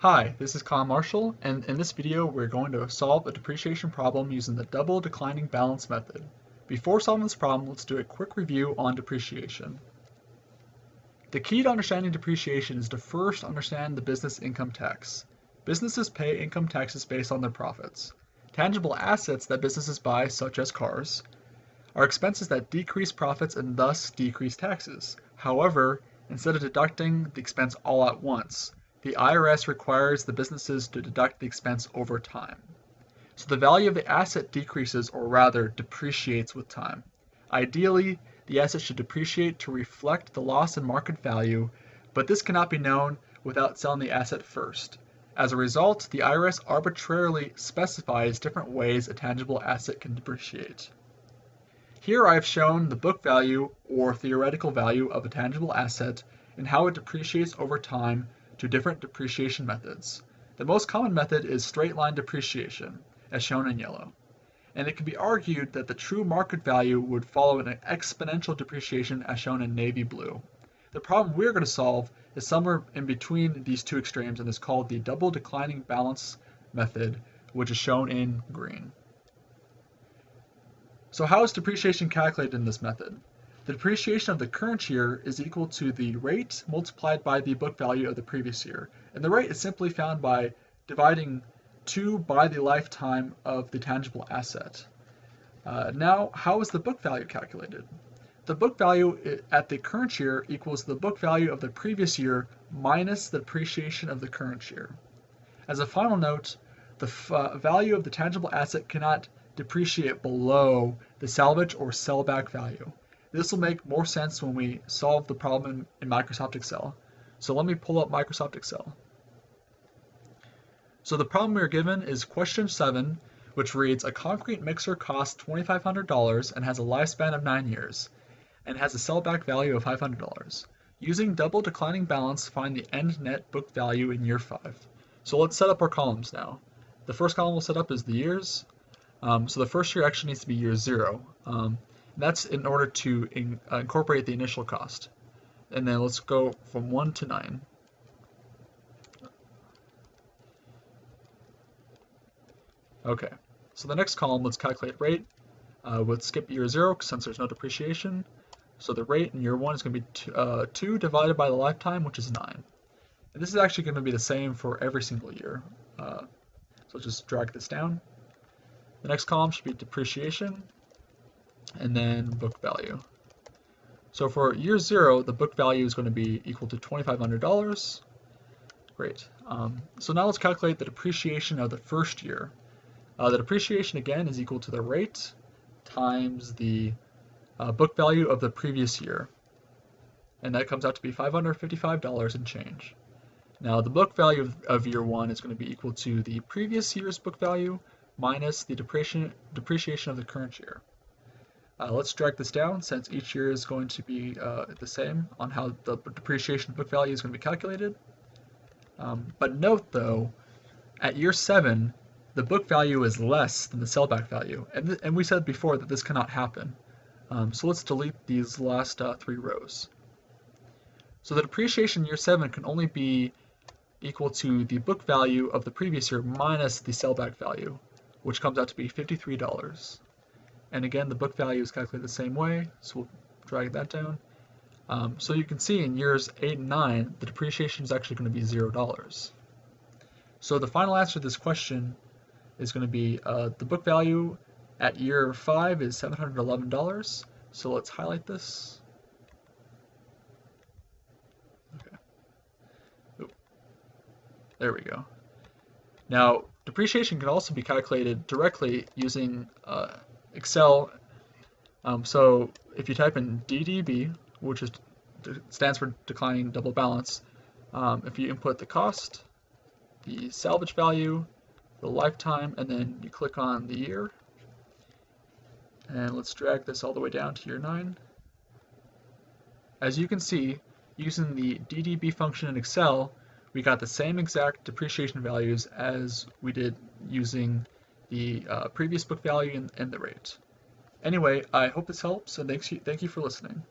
Hi, this is Colin Marshall, and in this video we're going to solve a depreciation problem using the double declining balance method. Before solving this problem, let's do a quick review on depreciation. The key to understanding depreciation is to first understand the business income tax. Businesses pay income taxes based on their profits. Tangible assets that businesses buy, such as cars, are expenses that decrease profits and thus decrease taxes. However, instead of deducting the expense all at once, the IRS requires the businesses to deduct the expense over time. So the value of the asset decreases, or rather depreciates, with time. Ideally, the asset should depreciate to reflect the loss in market value, but this cannot be known without selling the asset first. As a result, the IRS arbitrarily specifies different ways a tangible asset can depreciate. Here I have shown the book value or theoretical value of a tangible asset and how it depreciates over time to different depreciation methods. The most common method is straight line depreciation, as shown in yellow. And it can be argued that the true market value would follow an exponential depreciation, as shown in navy blue. The problem we're going to solve is somewhere in between these two extremes and is called the double declining balance method, which is shown in green. So how is depreciation calculated in this method? The depreciation of the current year is equal to the rate multiplied by the book value of the previous year. And the rate is simply found by dividing 2 by the lifetime of the tangible asset. Now, how is the book value calculated? The book value at the current year equals the book value of the previous year minus the depreciation of the current year. As a final note, the value of the tangible asset cannot depreciate below the salvage or sellback value. This will make more sense when we solve the problem in Microsoft Excel. So let me pull up Microsoft Excel. So the problem we are given is question 7, which reads, a concrete mixer costs $2,500 and has a lifespan of 9 years, and has a sellback value of $500. Using double declining balance, find the end net book value in year 5. So let's set up our columns now. The first column we'll set up is the years. So the first year actually needs to be year 0. That's in order to incorporate the initial cost. And then let's go from 1 to 9. Okay, so the next column, let's calculate rate. We'll skip year 0 since there's no depreciation. So the rate in year 1 is going to be 2 divided by the lifetime, which is 9. And this is actually going to be the same for every single year. So just drag this down. The next column should be depreciation, and then book value. So for year 0, the book value is going to be equal to $2,500. Great. So now let's calculate the depreciation of the first year. The depreciation again is equal to the rate times the book value of the previous year. And that comes out to be $555 and change. Now the book value of year 1 is going to be equal to the previous year's book value minus the depreciation of the current year. Let's drag this down since each year is going to be the same on how the depreciation book value is going to be calculated. But note though, at year 7, the book value is less than the sellback value. And we said before that this cannot happen. So let's delete these last 3 rows. So the depreciation in year 7 can only be equal to the book value of the previous year minus the sellback value, which comes out to be $53. And again, the book value is calculated the same way, so we'll drag that down. So you can see in years 8 and 9, the depreciation is actually going to be $0. So the final answer to this question is going to be the book value at year 5 is $711. So let's highlight this. Okay. Oop. There we go. Now, depreciation can also be calculated directly using Excel. So if you type in DDB, which stands for declining double balance, if you input the cost, the salvage value, the lifetime, and then you click on the year, and let's drag this all the way down to year 9. As you can see, using the DDB function in Excel, we got the same exact depreciation values as we did using the previous book value and the rate. Anyway, I hope this helps, and thank you for listening.